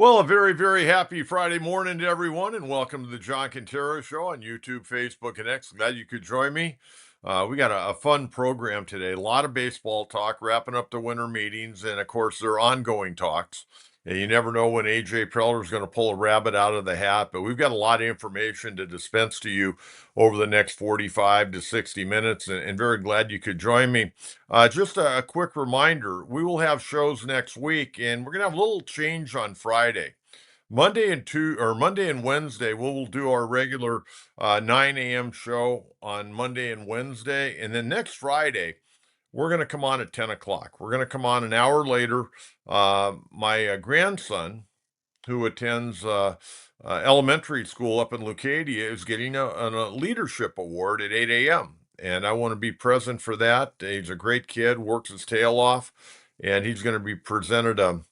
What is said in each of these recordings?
Well, a very, very happy Friday morning to everyone, and welcome to the John Quintero Show on YouTube, Facebook, and X. Glad you could join me. We got a fun program today. A lot of baseball talk, wrapping up the winter meetings, and of course, there are ongoing talks. And you never know when AJ Preller is going to pull a rabbit out of the hat, but we've got a lot of information to dispense to you over the next 45 to 60 minutes, and very glad you could join me. Just a quick reminder, we will have shows next week, and we're going to have a little change on Friday. Monday and Wednesday, we'll do our regular 9 a.m. show on Monday and Wednesday. And then next Friday, we're going to come on at 10 o'clock. We're going to come on an hour later. My grandson, who attends elementary school up in Leucadia, is getting a leadership award at 8 a.m. And I want to be present for that. He's a great kid, works his tail off, and he's going to be presented an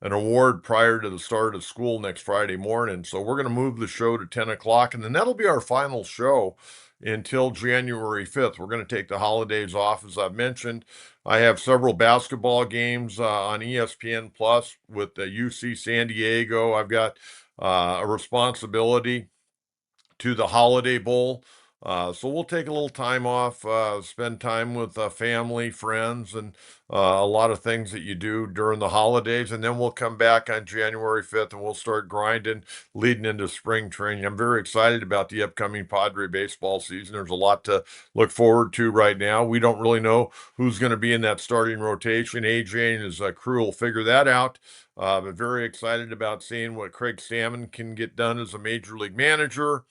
award prior to the start of school next Friday morning. So we're going to move the show to 10 o'clock, and then that'll be our final show until January 5th. We're going to take the holidays off, as I've mentioned. I have several basketball games on ESPN Plus with UC San Diego. I've got a responsibility to the Holiday Bowl. So we'll take a little time off, spend time with family, friends, and a lot of things that you do during the holidays. And then we'll come back on January 5th and we'll start grinding, leading into spring training. I'm very excited about the upcoming Padre baseball season. There's a lot to look forward to right now. We don't really know who's going to be in that starting rotation. AJ and his crew will figure that out. But very excited about seeing what Craig Stammen can get done as a major league manager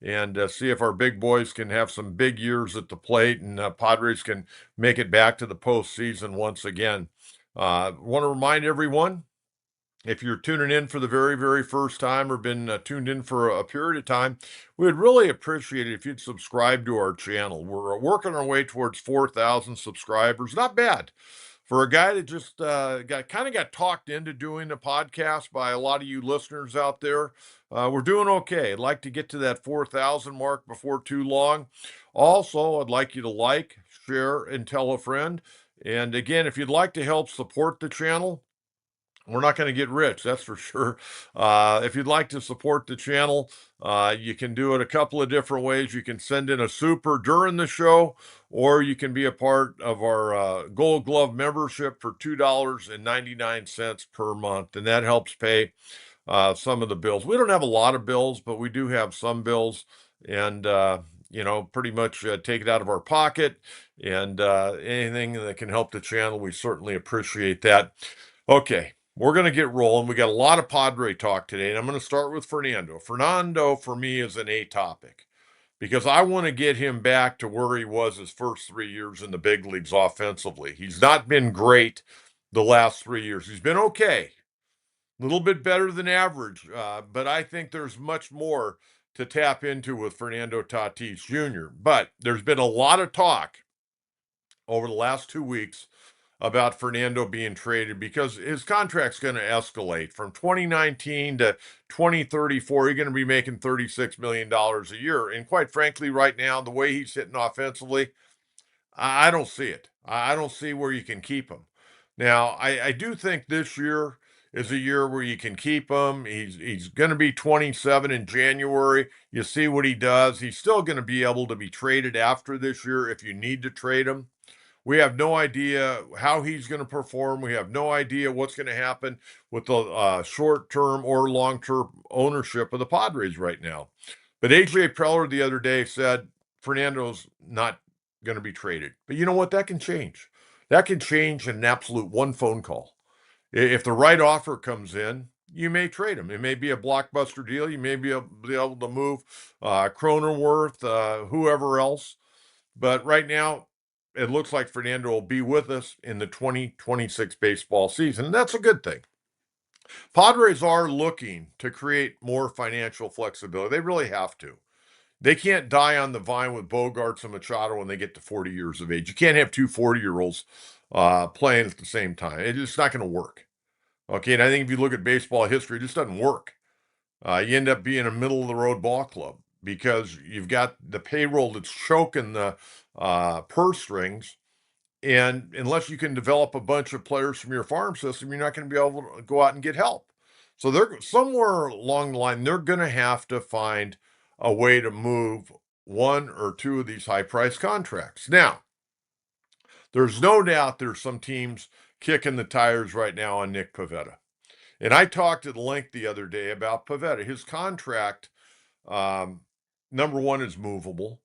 and see if our big boys can have some big years at the plate and Padres can make it back to the postseason once again. Want to remind everyone, if you're tuning in for the very, very first time or been tuned in for a period of time, we would really appreciate it if you'd subscribe to our channel. We're working our way towards 4,000 subscribers. Not bad. For a guy that just got talked into doing a podcast by a lot of you listeners out there, we're doing okay. I'd like to get to that 4,000 mark before too long. Also, I'd like you to like, share, and tell a friend. And again, if you'd like to help support the channel, we're not going to get rich, that's for sure. If you'd like to support the channel, you can do it a couple of different ways. You can send in a super during the show, or you can be a part of our Gold Glove membership for $2.99 per month, and that helps pay some of the bills. We don't have a lot of bills, but we do have some bills, and pretty much take it out of our pocket. And anything that can help the channel, we certainly appreciate that. Okay. We're going to get rolling. We got a lot of Padre talk today, and I'm going to start with Fernando. Fernando, for me, is an A topic because I want to get him back to where he was his first 3 years in the big leagues offensively. He's not been great the last 3 years. He's been okay, a little bit better than average, but I think there's much more to tap into with Fernando Tatis Jr. But there's been a lot of talk over the last 2 weeks about Fernando being traded because his contract's going to escalate from 2019 to 2034. He's going to be making $36 million a year. And quite frankly, right now, the way he's hitting offensively, I don't see it. I don't see where you can keep him. Now, I do think this year is a year where you can keep him. He's going to be 27 in January. You see what he does. He's still going to be able to be traded after this year if you need to trade him. We have no idea how he's going to perform. We have no idea what's going to happen with the short-term or long-term ownership of the Padres right now. But AJ Preller the other day said Fernando's not going to be traded. But you know what? That can change. That can change in an absolute one phone call. If the right offer comes in, you may trade him. It may be a blockbuster deal. You may be able to move Cronenworth, whoever else. But right now, it looks like Fernando will be with us in the 2026 baseball season, and that's a good thing. Padres are looking to create more financial flexibility. They really have to. They can't die on the vine with Bogarts and Machado when they get to 40 years of age. You can't have two 40-year-olds playing at the same time. It's not going to work. Okay, and I think if you look at baseball history, it just doesn't work. You end up being a middle-of-the-road ball club because you've got the payroll that's choking the purse strings. And unless you can develop a bunch of players from your farm system, you're not going to be able to go out and get help. So they're somewhere along the line, they're going to have to find a way to move one or two of these high price contracts. Now, there's no doubt there's some teams kicking the tires right now on Nick Pivetta. And I talked at length the other day about Pivetta. His contract, um, number one, is movable.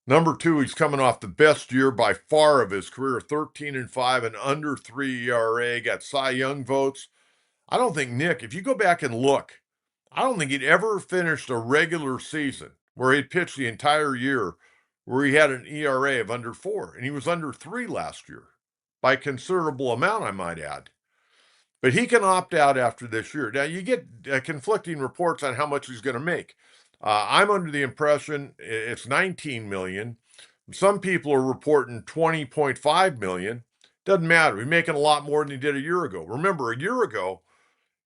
Number two, he's coming off the best year by far of his career, 13-5 and under 3 ERA, got Cy Young votes. I don't think Nick, if you go back and look, I don't think he'd ever finished a regular season where he'd pitched the entire year where he had an ERA of under 4, and he was under 3 last year by a considerable amount, I might add. But he can opt out after this year. Now, you get conflicting reports on how much he's going to make. I'm under the impression it's 19 million. Some people are reporting 20.5 million. Doesn't matter. He's making a lot more than he did a year ago. Remember, a year ago,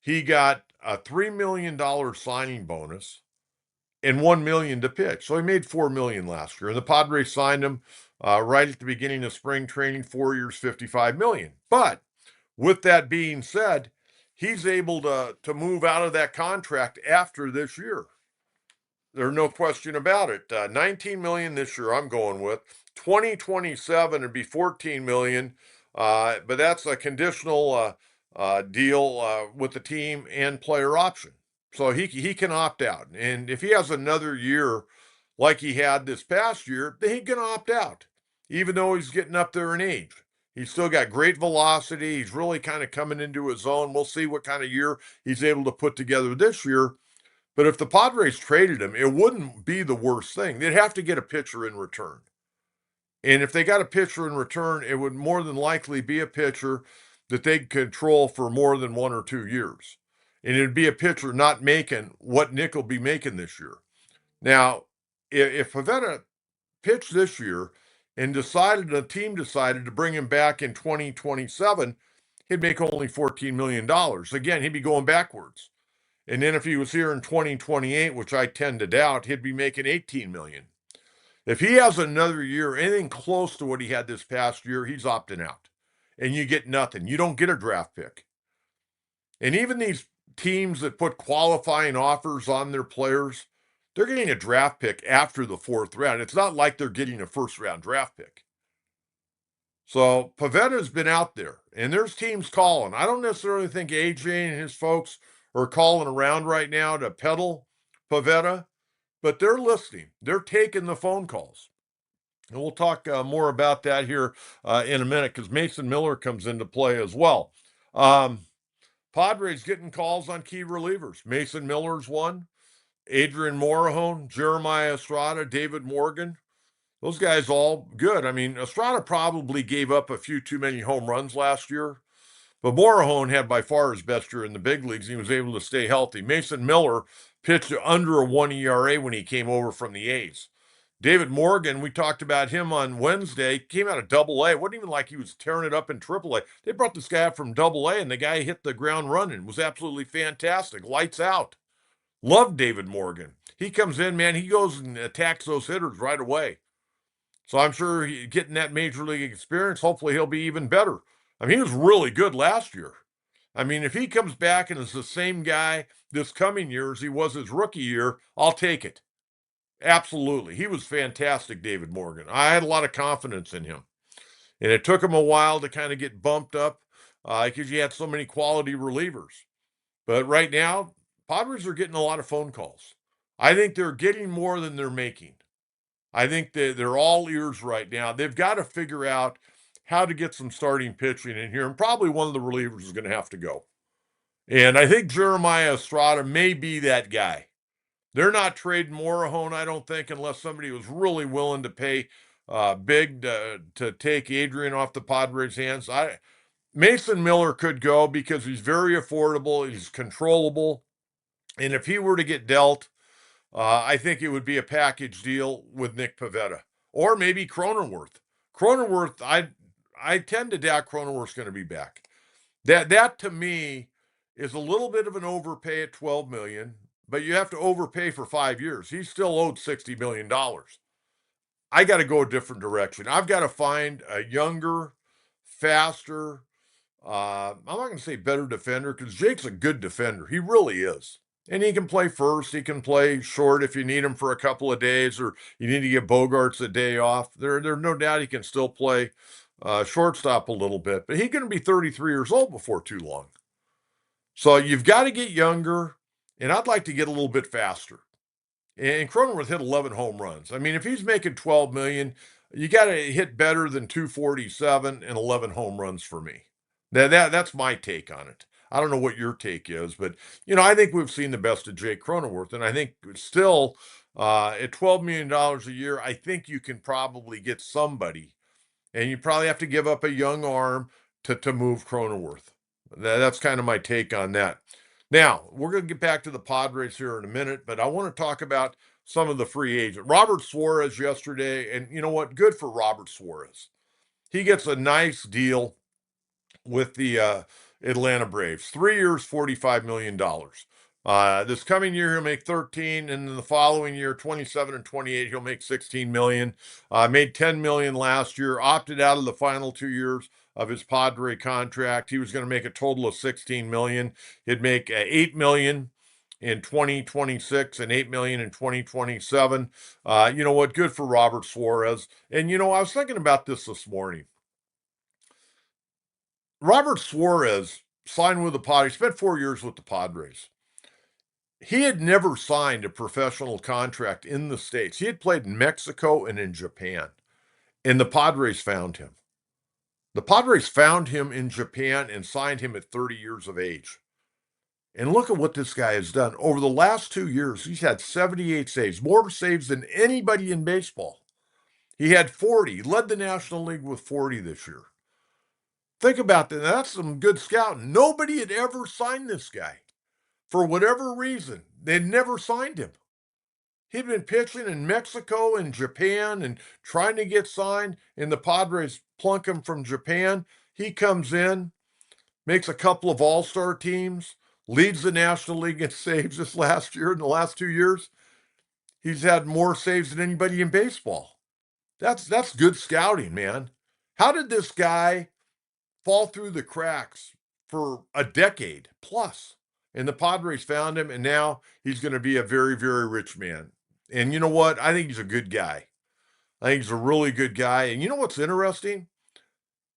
he got a $3 million signing bonus and $1 million to pitch. So he made $4 million last year. And the Padres signed him right at the beginning of spring training, 4 years, $55 million. But with that being said, he's able to move out of that contract after this year. There's no question about it. 19 million this year, I'm going with. 2027 would be 14 million, but that's a conditional deal with the team and player option. So he can opt out. And if he has another year like he had this past year, then he can opt out, even though he's getting up there in age. He's still got great velocity. He's really kind of coming into his own. We'll see what kind of year he's able to put together this year. But if the Padres traded him, it wouldn't be the worst thing. They'd have to get a pitcher in return. And if they got a pitcher in return, it would more than likely be a pitcher that they'd control for more than 1 or 2 years. And it'd be a pitcher not making what Nick will be making this year. Now, if Pivetta pitched this year and the team decided to bring him back in 2027, he'd make only $14 million. Again, he'd be going backwards. And then if he was here in 2028, which I tend to doubt, he'd be making 18 million. If he has another year, anything close to what he had this past year, he's opting out. And you get nothing. You don't get a draft pick. And even these teams that put qualifying offers on their players, they're getting a draft pick after the 4th round. It's not like they're getting a first-round draft pick. So Pivetta's been out there, and there's teams calling. I don't necessarily think AJ and his folks are calling around right now to peddle Pivetta, but they're listening. They're taking the phone calls. And we'll talk more about that here in a minute because Mason Miller comes into play as well. Padres getting calls on key relievers. Mason Miller's one. Adrian Morejon, Jeremiah Estrada, David Morgan. Those guys all good. I mean, Estrada probably gave up a few too many home runs last year, but Morejon had by far his best year in the big leagues. And he was able to stay healthy. Mason Miller pitched under a 1 ERA when he came over from the A's. David Morgan, we talked about him on Wednesday, came out of Double-A. It wasn't even like he was tearing it up in Triple-A. They brought this guy up from Double-A, and the guy hit the ground running. It was absolutely fantastic. Lights out. Love David Morgan. He comes in, man, he goes and attacks those hitters right away. So I'm sure getting that major league experience, hopefully he'll be even better. I mean, he was really good last year. I mean, if he comes back and is the same guy this coming year as he was his rookie year, I'll take it. Absolutely. He was fantastic, David Morgan. I had a lot of confidence in him. And it took him a while to kind of get bumped up because you had so many quality relievers. But right now, Padres are getting a lot of phone calls. I think they're getting more than they're making. I think they're all ears right now. They've got to figure out how to get some starting pitching in here, and probably one of the relievers is going to have to go. And I think Jeremiah Estrada may be that guy. They're not trading Morejon, I don't think, unless somebody was really willing to pay big to take Adrian off the Padres' hands. Mason Miller could go because he's very affordable, he's controllable, and if he were to get dealt, I think it would be a package deal with Nick Pivetta or maybe Cronenworth. Cronenworth, I tend to doubt Cronenworth's going to be back. That to me is a little bit of an overpay at $12 million, but you have to overpay for 5 years. He's still owed $60 million. I got to go a different direction. I've got to find a younger, faster, I'm not going to say better defender because Jake's a good defender. He really is. And he can play first. He can play short if you need him for a couple of days or you need to give Bogarts a day off. There's no doubt he can still play shortstop a little bit, but he's going to be 33 years old before too long. So you've got to get younger, and I'd like to get a little bit faster. And Cronenworth hit 11 home runs. I mean, if he's making 12 million, you got to hit better than 247 and 11 home runs for me. That's my take on it. I don't know what your take is, but I think we've seen the best of Jake Cronenworth, and I think still at $12 million a year, I think you can probably get somebody, and you probably have to give up a young arm to move Cronenworth. That's kind of my take on that. Now, we're going to get back to the Padres here in a minute, but I want to talk about some of the free agents. Robert Suarez yesterday, and you know what? Good for Robert Suarez. He gets a nice deal with the Atlanta Braves. 3 years, $45 million. This coming year, he'll make 13, and then the following year, 27 and 28, he'll make 16 million. Made 10 million last year, opted out of the final 2 years of his Padre contract. He was going to make a total of 16 million. He'd make 8 million in 2026 and 8 million in 2027. You know what? Good for Robert Suarez. And I was thinking about this morning. Robert Suarez signed with the Padres, spent 4 years with the Padres. He had never signed a professional contract in the States. He had played in Mexico and in Japan, and the Padres found him. The Padres found him in Japan and signed him at 30 years of age. And look at what this guy has done. Over the last 2 years, he's had 78 saves, more saves than anybody in baseball. He had 40, he led the National League with 40 this year. Think about that. That's some good scouting. Nobody had ever signed this guy. For whatever reason, they'd never signed him. He'd been pitching in Mexico and Japan and trying to get signed, and the Padres plunk him from Japan. He comes in, makes a couple of all-star teams, leads the National League in saves this last year. In the last 2 years, he's had more saves than anybody in baseball. That's good scouting, man. How did this guy fall through the cracks for a decade plus? And the Padres found him, and now he's going to be a very, very rich man. And you know what? I think he's a good guy. I think he's a really good guy. And you know what's interesting?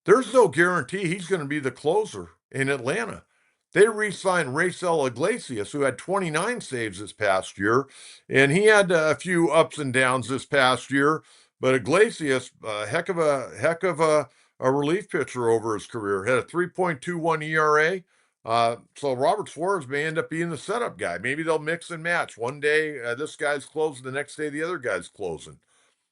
There's no guarantee he's going to be the closer in Atlanta. They re-signed Raisel Iglesias, who had 29 saves this past year, and he had a few ups and downs this past year. But Iglesias, a heck of a relief pitcher over his career, had a 3.21 ERA. So Robert Suarez may end up being the setup guy. Maybe they'll mix and match. One day this guy's closing, the next day the other guy's closing.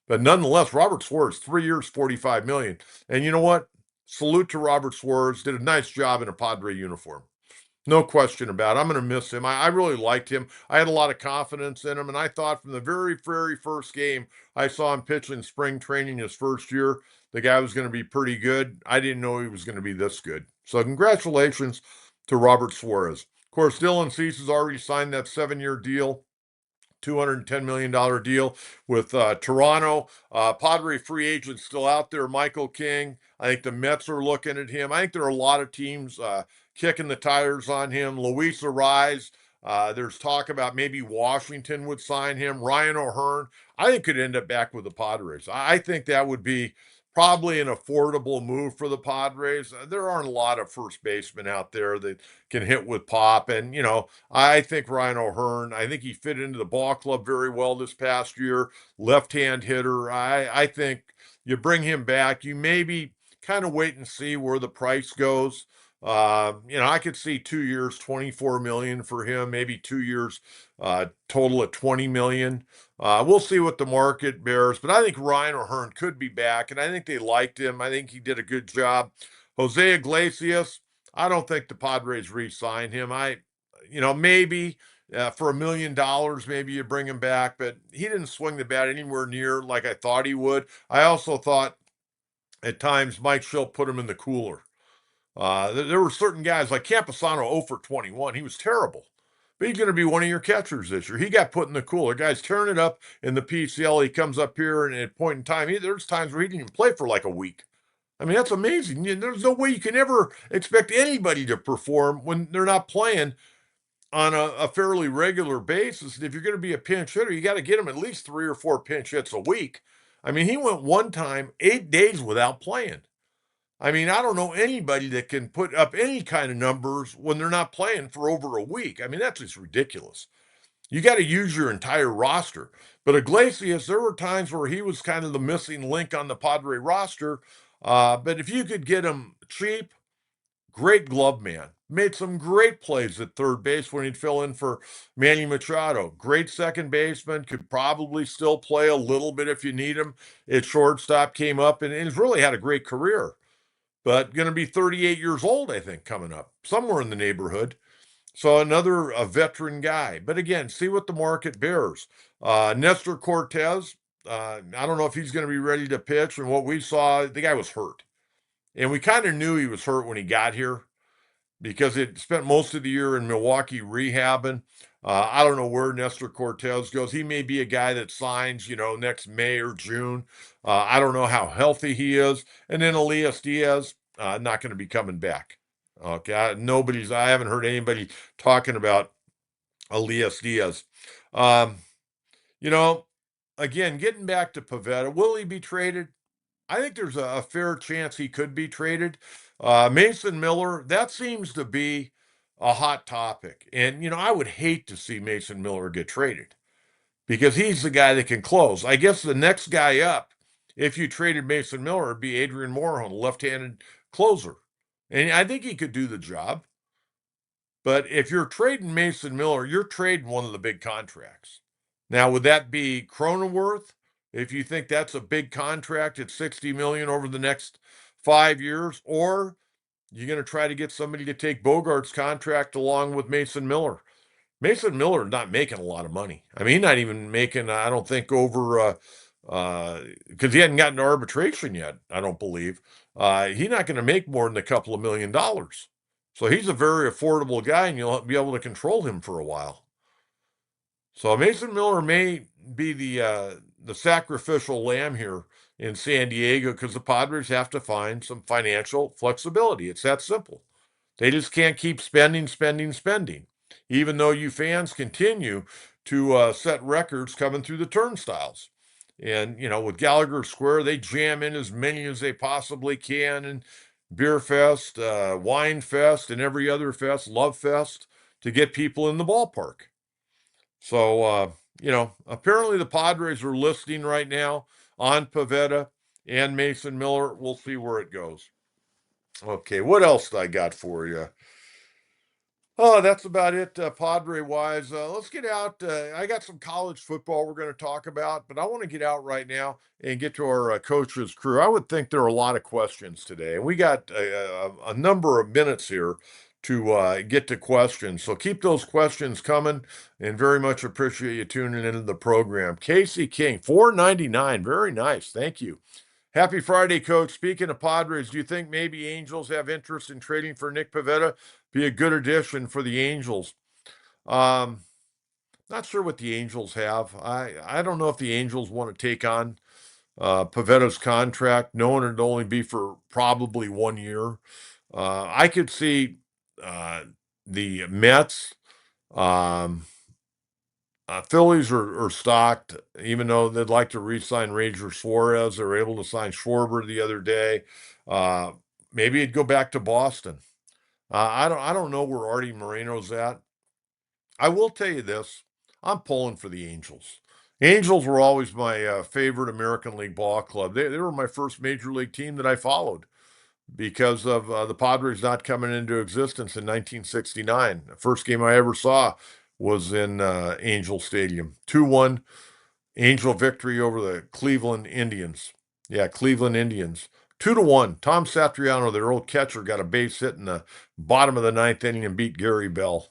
But nonetheless, Robert Suarez, 3 years, 45 million. And you know what? Salute to Robert Suarez. Did a nice job in a Padre uniform. No question about it. I'm going to miss him. I really liked him. I had a lot of confidence in him, and I thought from the very, very first game I saw him pitch in spring training his first year, the guy was going to be pretty good. I didn't know he was going to be this good. So congratulations to Robert Suarez. Of course, Dylan Cease has already signed that 7-year deal. $210 million deal with Toronto. Padre free agent still out there, Michael King. I think the Mets are looking at him. I think there are a lot of teams kicking the tires on him. Luis Arraez, there's talk about maybe Washington would sign him. Ryan O'Hearn, I think could end up back with the Padres. I think that would be probably an affordable move for the Padres. There aren't a lot of first basemen out there that can hit with pop. And, I think Ryan O'Hearn, I think he fit into the ball club very well this past year. Left-hand hitter. I think you bring him back. You maybe kind of wait and see where the price goes. I could see 2 years, 24 million for him, maybe 2 years, total of 20 million. We'll see what the market bears, but I think Ryan O'Hearn could be back, and I think they liked him. I think he did a good job. Jose Iglesias, I don't think the Padres re-sign him. Maybe for $1 million, maybe you bring him back, but he didn't swing the bat anywhere near like I thought he would. I also thought at times Mike Schilt put him in the cooler. There were certain guys like Camposano 0 for 21. He was terrible. But he's going to be one of your catchers this year. He got put in the cooler. Guys tearing it up in the PCL. He comes up here, and at a point in time, there's times where he didn't even play for like a week. I mean, that's amazing. There's no way you can ever expect anybody to perform when they're not playing on a fairly regular basis. And if you're going to be a pinch hitter, you got to get him at least 3 or 4 pinch hits a week. I mean, he went one time 8 days without playing. I mean, I don't know anybody that can put up any kind of numbers when they're not playing for over a week. I mean, that's just ridiculous. You got to use your entire roster. But Iglesias, there were times where he was kind of the missing link on the Padre roster. But if you could get him cheap, great glove man. Made some great plays at third base when he'd fill in for Manny Machado. Great second baseman. Could probably still play a little bit if you need him. At shortstop, came up and he's really had a great career. But going to be 38 years old, I think, coming up, somewhere in the neighborhood. So another a veteran guy. But again, see what the market bears. Nestor Cortez, I don't know if he's going to be ready to pitch. And what we saw, the guy was hurt. And we kind of knew he was hurt when he got here because it spent most of the year in Milwaukee rehabbing. I don't know where Nestor Cortez goes. He may be a guy that signs, next May or June. I don't know how healthy he is. And then Elias Diaz, not going to be coming back. Okay, I haven't heard anybody talking about Elias Diaz. Um, you know, again, getting back to Pivetta, will he be traded? I think there's a fair chance he could be traded. Mason Miller, that seems to be a hot topic. And, I would hate to see Mason Miller get traded because he's the guy that can close. I guess the next guy up, if you traded Mason Miller, would be Adrian Morejon, left-handed closer. And I think he could do the job. But if you're trading Mason Miller, you're trading one of the big contracts. Now, would that be Cronenworth? If you think that's a big contract at $60 million over the next 5 years, or you're going to try to get somebody to take Bogart's contract along with Mason Miller. Mason Miller not making a lot of money. I mean, he's not even making, I don't think, over because he hadn't gotten to arbitration yet, I don't believe. He's not going to make more than a couple of $1 million. So he's a very affordable guy, and you'll be able to control him for a while. So Mason Miller may be the sacrificial lamb here in San Diego because the Padres have to find some financial flexibility. It's that simple. They just can't keep spending, spending, spending, even though you fans continue to set records coming through the turnstiles. And, with Gallagher Square, they jam in as many as they possibly can, and Beer Fest, Wine Fest, and every other fest, Love Fest, to get people in the ballpark. So, apparently the Padres are listing right now on Pivetta and Mason Miller. We'll see where it goes. Okay, what else I got for you? Oh, that's about it, Padre wise. Let's get out. I got some college football we're going to talk about, but I want to get out right now and get to our coaches crew. I would think there are a lot of questions today, and we got a number of minutes here to get to questions. So keep those questions coming, and very much appreciate you tuning into the program. Casey King, 499, very nice. Thank you. Happy Friday, Coach. Speaking of Padres, do you think maybe Angels have interest in trading for Nick Pivetta? Be a good addition for the Angels. Um, Not sure what the Angels have. I don't know if the Angels want to take on Pivetta's contract, knowing it'd only be for probably 1 year. I could see the Mets. Um, Phillies are stocked, even though they'd like to re-sign Ranger Suarez. They were able to sign Schwarber the other day. Uh, Maybe it'd go back to Boston. I don't know where Artie Moreno's at. I will tell you this: I'm pulling for the Angels. Angels were always my favorite American League ball club. They were my first major league team that I followed because of the Padres not coming into existence in 1969. The first game I ever saw was in Angel Stadium. 2-1 Angel victory over the Cleveland Indians. Yeah, Cleveland Indians. 2-1. Tom Satriano, their old catcher, got a base hit in the bottom of the ninth inning and beat Gary Bell.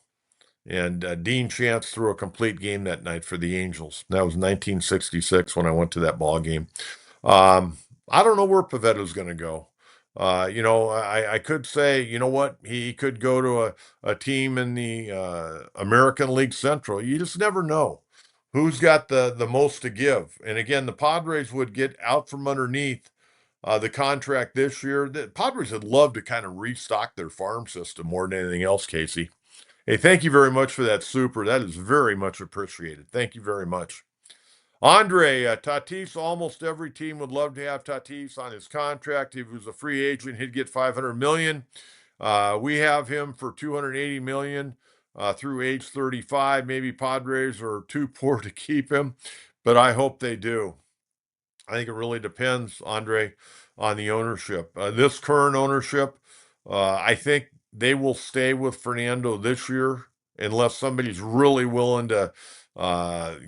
And Dean Chance threw a complete game that night for the Angels. That was 1966 when I went to that ball game. I don't know where Pivetta's going to go. I could say, you know what, he could go to a team in the American League Central. You just never know who's got the most to give. And again, the Padres would get out from underneath the contract this year. The Padres would love to kind of restock their farm system more than anything else, Casey. Hey, thank you very much for that super. That is very much appreciated. Thank you very much. Andre, Tatis, almost every team would love to have Tatis on his contract. If he was a free agent, he'd get 500 million. We have him for 280 million through age 35. Maybe Padres are too poor to keep him, but I hope they do. I think it really depends, Andre, on the ownership. This current ownership, I think they will stay with Fernando this year unless somebody's really willing to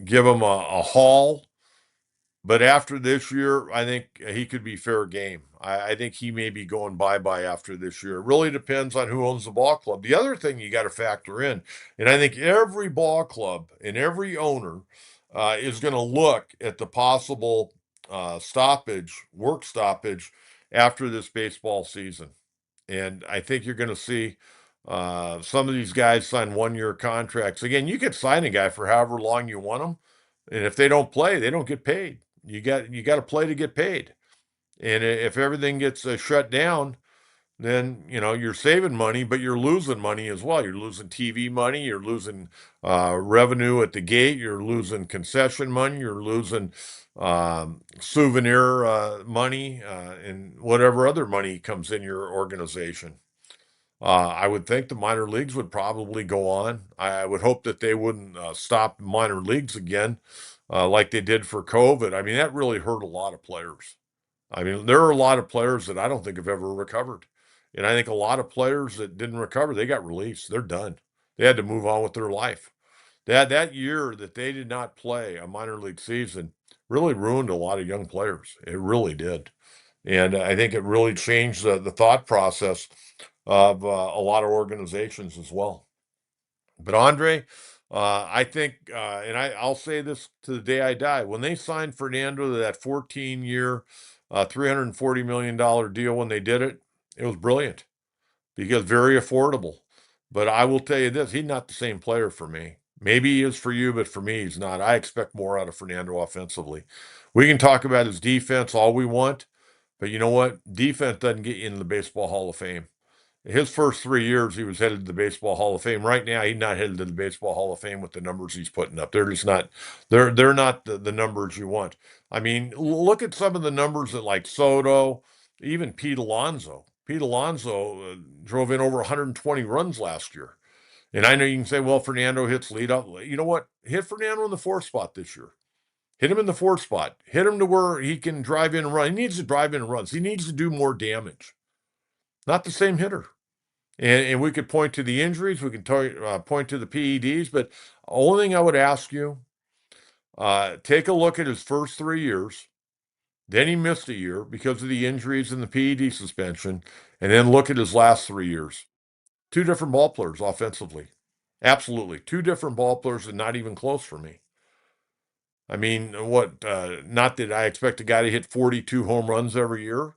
give him a haul. But after this year, I think he could be fair game. I think he may be going bye-bye after this year. It really depends on who owns the ball club. The other thing you got to factor in, and I think every ball club and every owner is going to look at the possible work stoppage after this baseball season. And I think you're going to see some of these guys sign 1-year contracts. Again, you could sign a guy for however long you want them, and if they don't play, they don't get paid. You got to play to get paid. And if everything gets shut down, then you're saving money, but you're losing money as well. You're losing TV money. You're losing revenue at the gate. You're losing concession money. You're losing souvenir money and whatever other money comes in your organization. I would think the minor leagues would probably go on. I would hope that they wouldn't stop minor leagues again like they did for COVID. I mean, that really hurt a lot of players. I mean, there are a lot of players that I don't think have ever recovered. And I think a lot of players that didn't recover, they got released. They're done. They had to move on with their life. That year that they did not play a minor league season really ruined a lot of young players. It really did. And I think it really changed the thought process of a lot of organizations as well. But Andre, I think, and I'll say this to the day I die, when they signed Fernando to that 14-year, $340 million deal when they did it, it was brilliant because very affordable. But I will tell you this, he's not the same player for me. Maybe he is for you, but for me, he's not. I expect more out of Fernando offensively. We can talk about his defense all we want, but you know what? Defense doesn't get you into the Baseball Hall of Fame. His first 3 years, he was headed to the Baseball Hall of Fame. Right now, he's not headed to the Baseball Hall of Fame with the numbers he's putting up. They're just not. They're not the numbers you want. I mean, look at some of the numbers that like Soto, even Pete Alonso. Pete Alonso drove in over 120 runs last year. And I know you can say, well, Fernando hits leadoff. You know what? Hit Fernando in the fourth spot this year. Hit him in the fourth spot. Hit him to where he can drive in and run. He needs to drive in and runs. He needs to do more damage. Not the same hitter. And we could point to the injuries, we could point to the PEDs, but only thing I would ask you, take a look at his first 3 years. Then he missed a year because of the injuries and the PED suspension, and then look at his last 3 years. Two different ball players offensively. Absolutely. Two different ball players and not even close for me. I mean, not that I expect a guy to hit 42 home runs every year,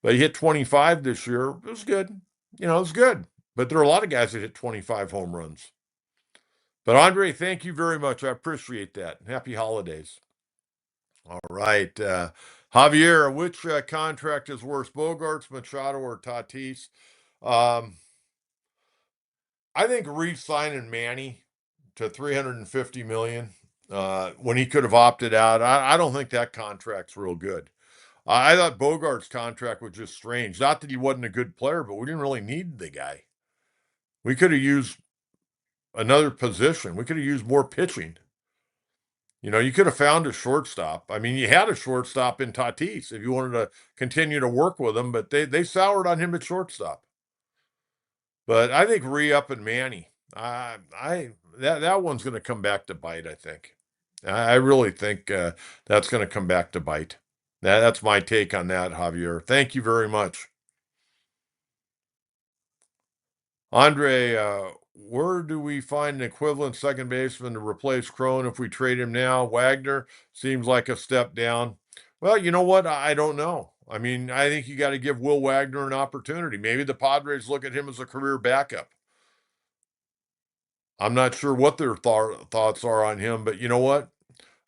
but he hit 25 this year. It was good. It was good. But there are a lot of guys that hit 25 home runs. But Andre, thank you very much. I appreciate that. Happy holidays. All right. Javier, which contract is worse, Bogarts, Machado, or Tatis? Um, I think re-signing Manny to 350 million when he could have opted out. I don't think that contract's real good. I thought Bogart's contract was just strange. Not that he wasn't a good player, but we didn't really need the guy. We could have used another position. We could have used more pitching. You could have found a shortstop. I mean, you had a shortstop in Tatis if you wanted to continue to work with him, but they soured on him at shortstop. But I think re-up and Manny, that one's going to come back to bite. I think. I really think that's going to come back to bite. That's my take on that, Javier. Thank you very much. Andre, where do we find an equivalent second baseman to replace Crone if we trade him now? Wagner seems like a step down. Well, you know what? I don't know. I mean, I think you got to give Will Wagner an opportunity. Maybe the Padres look at him as a career backup. I'm not sure what their thoughts are on him, but you know what?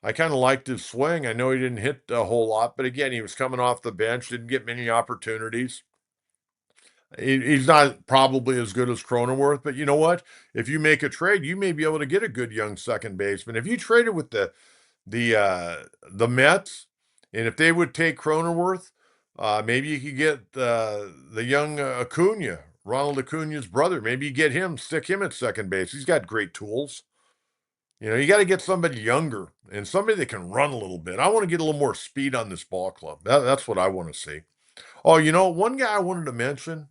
I kind of liked his swing. I know he didn't hit a whole lot, but again, he was coming off the bench, didn't get many opportunities. He's not probably as good as Cronenworth, but you know what? If you make a trade, you may be able to get a good young second baseman. If you traded with the Mets, and if they would take Cronenworth, maybe you could get the young Acuna, Ronald Acuna's brother. Maybe you get him, stick him at second base. He's got great tools. You know, you got to get somebody younger and somebody that can run a little bit. I want to get a little more speed on this ball club. That's what I want to see. Oh, one guy I wanted to mention,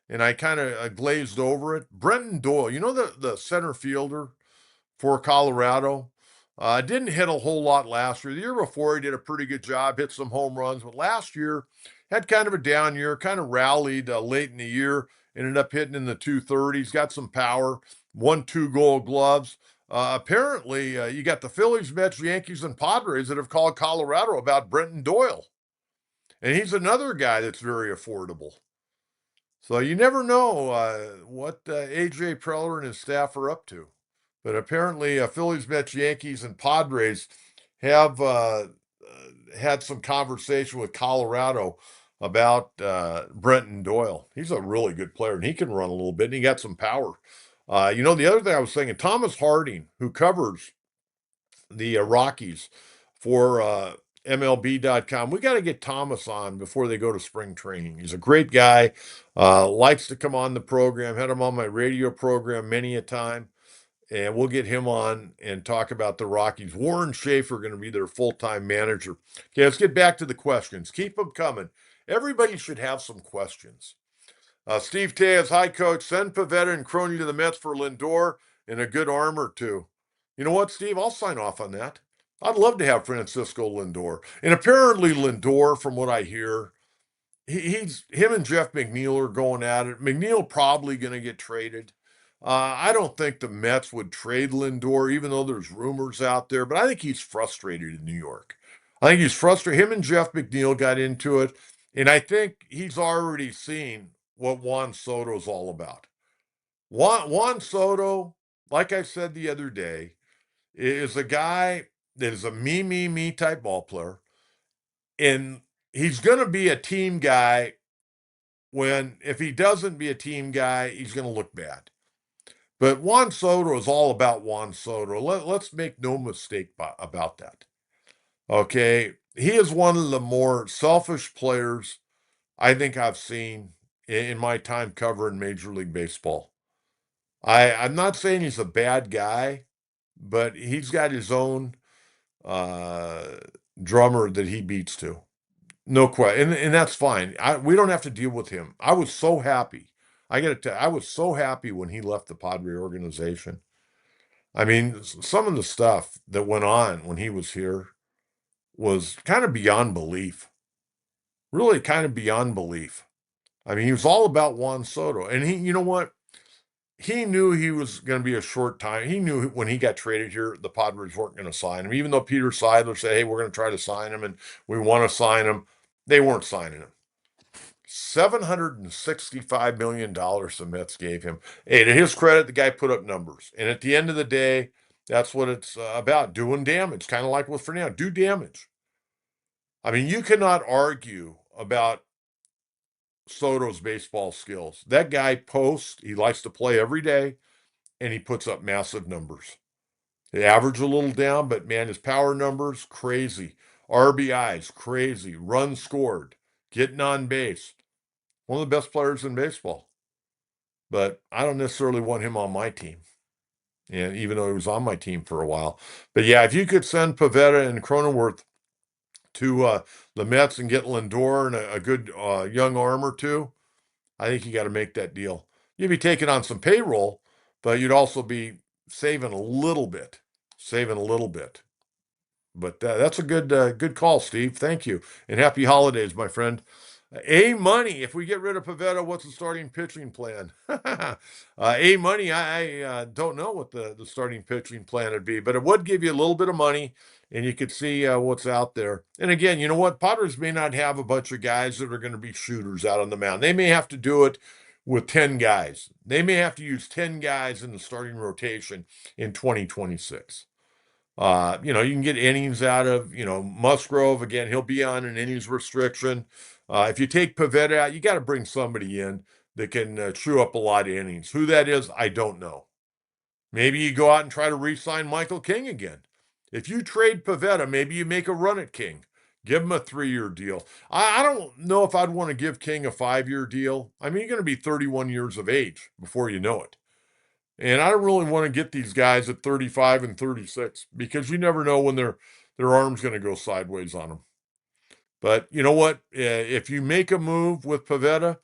and I kind of glazed over it. Brenton Doyle, the center fielder for Colorado. Didn't hit a whole lot last year. The year before, he did a pretty good job, hit some home runs. But last year, had kind of a down year, kind of rallied late in the year, ended up hitting in the 230s, got some power, won 2 Gold Gloves. Apparently, you got the Phillies, Mets, Yankees, and Padres that have called Colorado about Brenton Doyle. And he's another guy that's very affordable. So you never know what A.J. Preller and his staff are up to. But apparently, Phillies, Mets, Yankees, and Padres have had some conversation with Colorado about Brenton Doyle. He's a really good player, and he can run a little bit, and he got some power. The other thing I was thinking, Thomas Harding, who covers the Rockies for MLB.com. We got to get Thomas on before they go to spring training. He's a great guy, likes to come on the program, had him on my radio program many a time. And we'll get him on and talk about the Rockies. Warren Schaefer going to be their full-time manager. Okay, let's get back to the questions. Keep them coming. Everybody should have some questions. Steve Tejas, hi, Coach. Send Pivetta and Crony to the Mets for Lindor and a good arm or two. You know what, Steve? I'll sign off on that. I'd love to have Francisco Lindor. And apparently Lindor, from what I hear, him and Jeff McNeil are going at it. McNeil probably going to get traded. I don't think the Mets would trade Lindor, even though there's rumors out there, but I think he's frustrated in New York. I think he's frustrated. Him and Jeff McNeil got into it, and I think he's already seen what Juan Soto's all about. Juan Soto, like I said the other day, is a guy that is a me type ball player, and he's going to be a team guy if he doesn't be a team guy, he's going to look bad. But Juan Soto is all about Juan Soto. Let's make no mistake about that. Okay? He is one of the more selfish players I think I've seen in my time covering Major League Baseball. I'm not saying he's a bad guy, but he's got his own drummer that he beats to. No question. And that's fine. We don't have to deal with him. I was so happy. I got to tell you, I was so happy when he left the Padre organization. I mean, some of the stuff that went on when he was here was kind of beyond belief. Really kind of beyond belief. I mean, he was all about Juan Soto. And you know what? He knew he was going to be a short time. He knew when he got traded here, the Padres weren't going to sign him. Even though Peter Seidler said, hey, we're going to try to sign him and we want to sign him, they weren't signing him. $765 million the Mets gave him. Hey, to his credit, the guy put up numbers. And at the end of the day, that's what it's about, doing damage, kind of like with Fernando. Do damage. I mean, you cannot argue about Soto's baseball skills. That guy posts, he likes to play every day, and he puts up massive numbers. The average a little down, but man, his power numbers, crazy. RBIs, crazy. Runs scored. Getting on base. One of the best players in baseball. But I don't necessarily want him on my team. And even though he was on my team for a while. But yeah, if you could send Pivetta and Cronenworth to the Mets and get Lindor and a good young arm or two, I think you got to make that deal. You'd be taking on some payroll, but you'd also be saving a little bit. Saving a little bit. But that's a good call, Steve. Thank you. And happy holidays, my friend. A-Money, if we get rid of Pivetta, what's the starting pitching plan? A-Money, I don't know what the starting pitching plan would be, but it would give you a little bit of money, and you could see what's out there. And again, you know what? Padres may not have a bunch of guys that are going to be shooters out on the mound. They may have to do it with 10 guys. They may have to use 10 guys in the starting rotation in 2026. You can get innings out of, Musgrove. Again, he'll be on an innings restriction. If you take Pivetta out, you got to bring somebody in that can chew up a lot of innings. Who that is, I don't know. Maybe you go out and try to re-sign Michael King again. If you trade Pivetta, maybe you make a run at King. Give him a 3-year deal. I don't know if I'd want to give King a 5-year deal. I mean, you're going to be 31 years of age before you know it. And I don't really want to get these guys at 35 and 36 because you never know when their arm's going to go sideways on them. But you know what? If you make a move with Pivetta,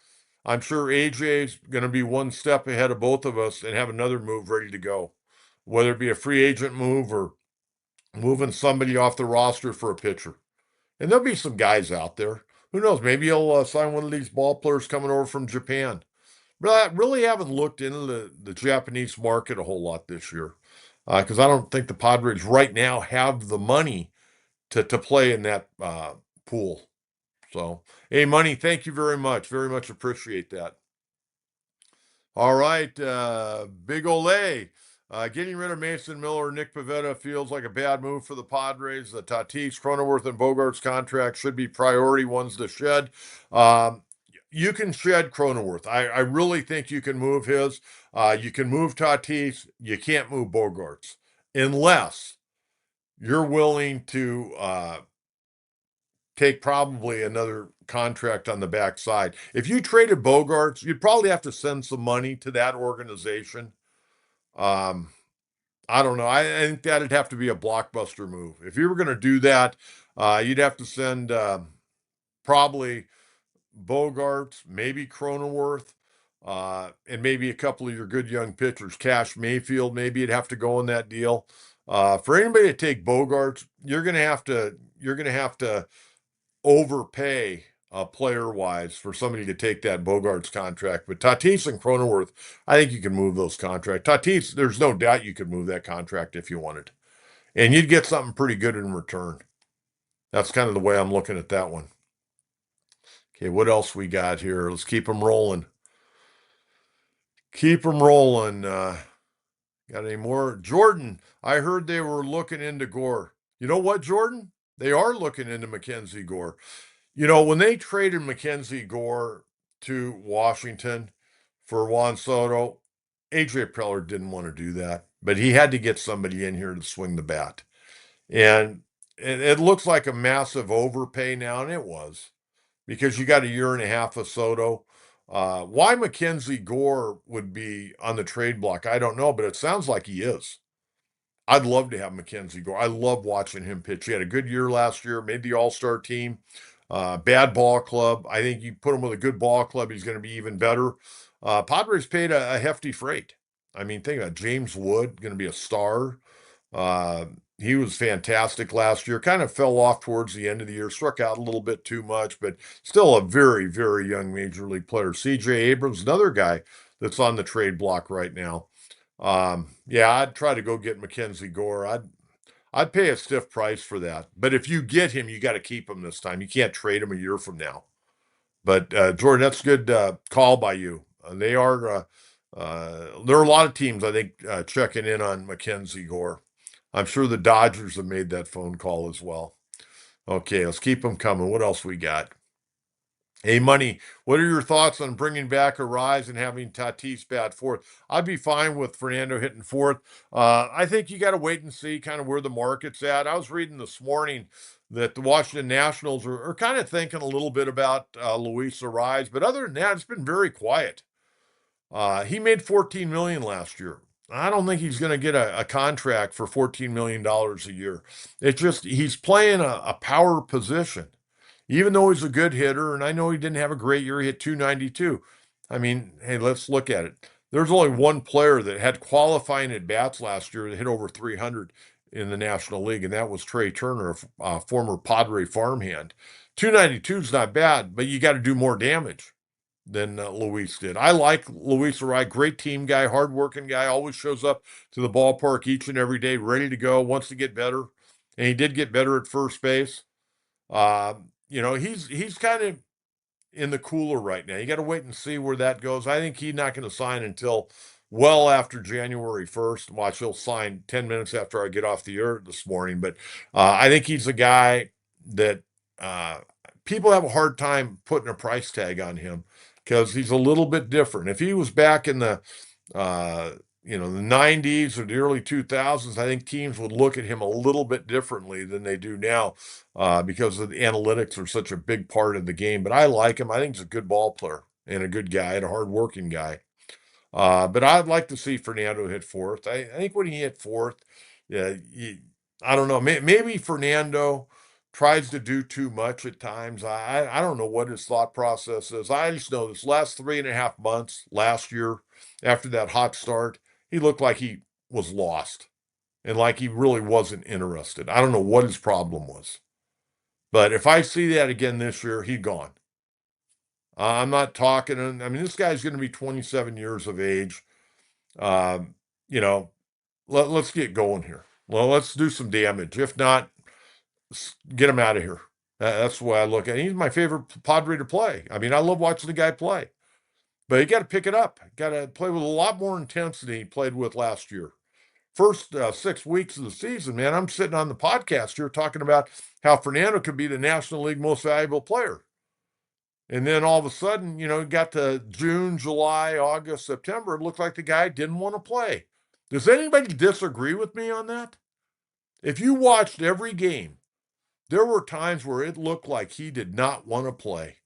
I'm sure AJ's going to be one step ahead of both of us and have another move ready to go, whether it be a free agent move or moving somebody off the roster for a pitcher. And there'll be some guys out there. Who knows? Maybe he'll sign one of these ball players coming over from Japan. But I really haven't looked into the Japanese market a whole lot this year because I don't think the Padres right now have the money to play in that pool. So, hey, Money, thank you very much. Very much appreciate that. All right, Big Ole. Getting rid of Mason Miller, Nick Pivetta feels like a bad move for the Padres. The Tatis, Cronenworth, and Bogart's contract should be priority ones to shed. Um, you can shed Cronenworth. I really think you can move his. You can move Tatis. You can't move Bogart's unless you're willing to take probably another contract on the backside. If you traded Bogarts, you'd probably have to send some money to that organization. Um, I don't know. I think that'd have to be a blockbuster move. If you were going to do that, you'd have to send probably Bogarts, maybe Cronenworth, and maybe a couple of your good young pitchers. Cash Mayfield, maybe you'd have to go in that deal. For anybody to take Bogarts, you're going to have to overpay player wise for somebody to take that Bogarts contract. But Tatis and Cronenworth, I think you can move those contracts. Tatis, there's no doubt you could move that contract if you wanted. And you'd get something pretty good in return. That's kind of the way I'm looking at that one. Okay, what else we got here? Let's keep them rolling. Keep them rolling. Got any more? Jordan, I heard they were looking into Gore. You know what, Jordan? They are looking into Mackenzie Gore. When they traded Mackenzie Gore to Washington for Juan Soto, AJ Preller didn't want to do that, but he had to get somebody in here to swing the bat. And it looks like a massive overpay now, and it was because you got a year and a half of Soto. Why Mackenzie Gore would be on the trade block, I don't know, but it sounds like he is. I'd love to have Mackenzie Gore. I love watching him pitch. He had a good year last year, made the All-Star team. Bad ball club. I think you put him with a good ball club, he's going to be even better. Padres paid a hefty freight. I mean, think about James Wood, going to be a star. Uh, he was fantastic last year. Kind of fell off towards the end of the year, struck out a little bit too much, but still a very, very young major league player. CJ Abrams, another guy that's on the trade block right now. Yeah, I'd try to go get Mackenzie Gore. I'd pay a stiff price for that. But if you get him, you got to keep him this time. You can't trade him a year from now. But Jordan, that's a good call by you. There are a lot of teams I think checking in on Mackenzie Gore. I'm sure the Dodgers have made that phone call as well. Okay, let's keep them coming. What else we got? Hey, Money, what are your thoughts on bringing back a rise and having Tatis bat fourth? I'd be fine with Fernando hitting fourth. I think you got to wait and see kind of where the market's at. I was reading this morning that the Washington Nationals are kind of thinking a little bit about Luis Suarez, but other than that, it's been very quiet. He made $14 million last year. I don't think he's going to get a contract for $14 million a year. It's just he's playing a power position even though he's a good hitter, and I know he didn't have a great year, he hit 292. I mean, hey, let's look at it. There's only one player that had qualifying at bats last year that hit over 300 in the National League, and that was Trey Turner, a former Padre farmhand. 292 is not bad, but you got to do more damage than Luis did. I like Luis Arraez, great team guy, hardworking guy, always shows up to the ballpark each and every day, ready to go, wants to get better. And he did get better at first base. He's kind of in the cooler right now. You got to wait and see where that goes. I think he's not going to sign until well after January 1st. Watch, he'll sign 10 minutes after I get off the air this morning. But I think he's a guy that uh, people have a hard time putting a price tag on him because he's a little bit different. If he was back in uh, the 90s or the early 2000s, I think teams would look at him a little bit differently than they do now because of the analytics are such a big part of the game. But I like him. I think he's a good ball player and a good guy and a hardworking guy. But I'd like to see Fernando hit fourth. I think when he hit fourth, yeah, I don't know. Maybe Fernando tries to do too much at times. I don't know what his thought process is. I just know this last 3.5 months last year, after that hot start, he looked like he was lost and like he really wasn't interested. I don't know what his problem was. But if I see that again this year, he's gone. I'm not talking. I mean, this guy's going to be 27 years of age. Um, you know, let's get going here. Well, let's do some damage. If not, get him out of here. That's the way I look at it. He's my favorite Padre to play. I mean, I love watching the guy play, but you got to pick it up. Got to play with a lot more intensity he played with last year. First 6 weeks of the season, man, I'm sitting on the podcast here talking about how Fernando could be the National League most valuable player. And then all of a sudden, got to June, July, August, September. It looked like the guy didn't want to play. Does anybody disagree with me on that? If you watched every game, there were times where it looked like he did not want to play.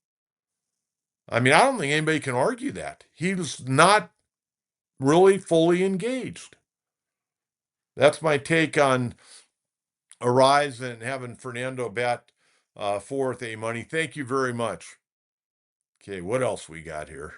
I mean, I don't think anybody can argue that. He was not really fully engaged. That's my take on Arise and having Fernando bat fourth, A Money. Thank you very much. Okay, what else we got here?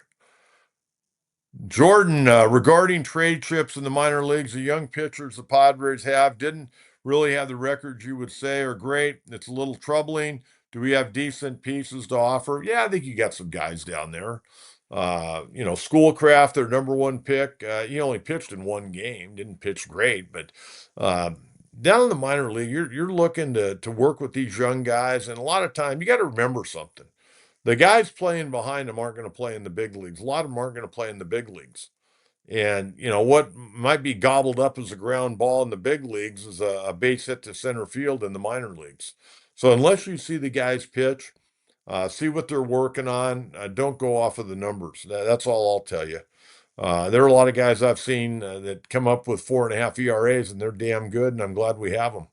Jordan, regarding trade chips in the minor leagues, the young pitchers the Padres have didn't really have the records you would say are great. It's a little troubling. Do we have decent pieces to offer? Yeah, I think you got some guys down there. Schoolcraft, their number one pick. He only pitched in one game, didn't pitch great, but uh, down in the minor league, you're looking to work with these young guys, and a lot of time you got to remember something. The guys playing behind them aren't going to play in the big leagues. A lot of them aren't going to play in the big leagues. And, what might be gobbled up as a ground ball in the big leagues is a base hit to center field in the minor leagues. So unless you see the guys pitch, see what they're working on, don't go off of the numbers. That's all I'll tell you. There are a lot of guys I've seen that come up with 4.5 ERAs, and they're damn good, and I'm glad we have them.